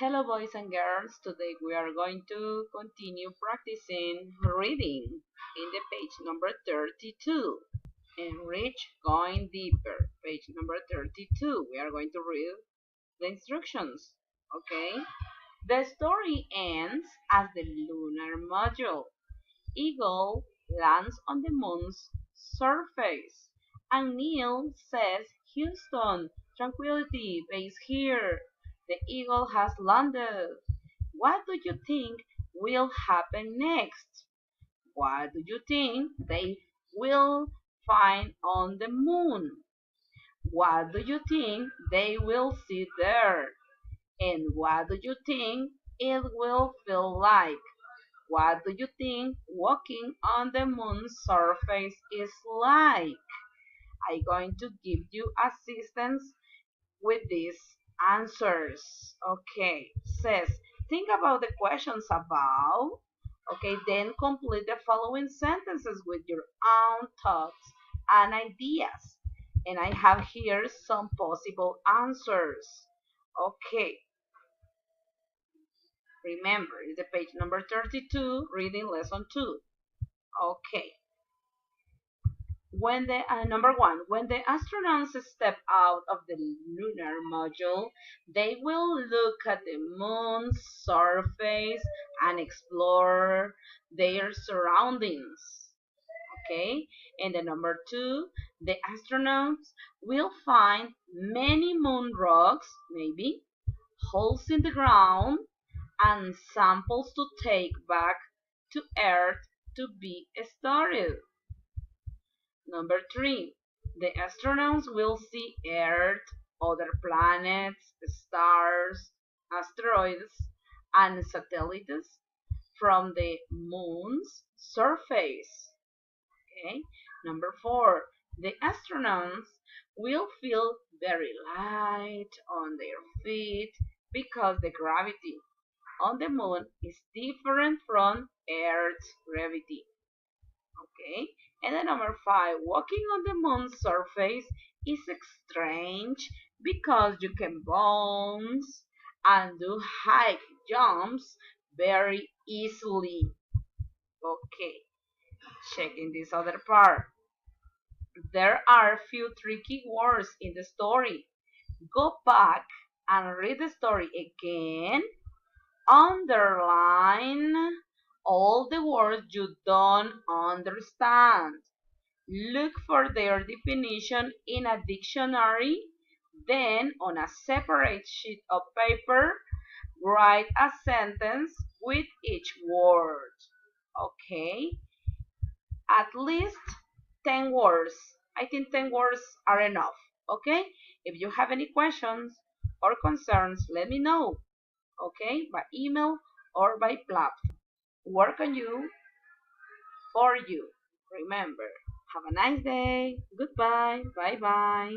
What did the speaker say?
Hello boys and girls, today we are going to continue practicing reading in the page number 32. Enrich going deeper, page number 32. We are going to read the instructions, okay? The story ends as the lunar module. Eagle lands on the moon's surface and Neil says, Houston, tranquility, base here. The Eagle has landed. What do you think will happen next? What do you think they will find on the moon? What do you think they will see there? And what do you think it will feel like? What do you think walking on the moon's surface is like? I'm going to give you assistance with these answers. Okay, says, think about the questions about. Okay, then complete the following sentences with your own thoughts and ideas. And I have here some possible answers. Okay, remember, it's the page number 32, reading lesson 2. Okay. Number one, when the astronauts step out of the lunar module, they will look at the moon's surface and explore their surroundings. Okay, and the number two, the astronauts will find many moon rocks, maybe holes in the ground, and samples to take back to Earth to be studied. Number three, the astronauts will see Earth, other planets, stars, asteroids, and satellites from the moon's surface. Okay. Number four, the astronauts will feel very light on their feet because the gravity on the moon is different from Earth's gravity. Okay, and then number five, walking on the moon's surface is strange because you can bounce and do high jumps very easily. Okay, checking this other part. There are few tricky words in the story. Go back and read the story again. Underline all the words you don't understand. Look for their definition in a dictionary. Then, on a separate sheet of paper, write a sentence with each word. Okay? At least 10 words. I think 10 words are enough. Okay? If you have any questions or concerns, let me know. Okay? By email or by platform. Work on you for you. Remember, have a nice day. Goodbye. Bye bye.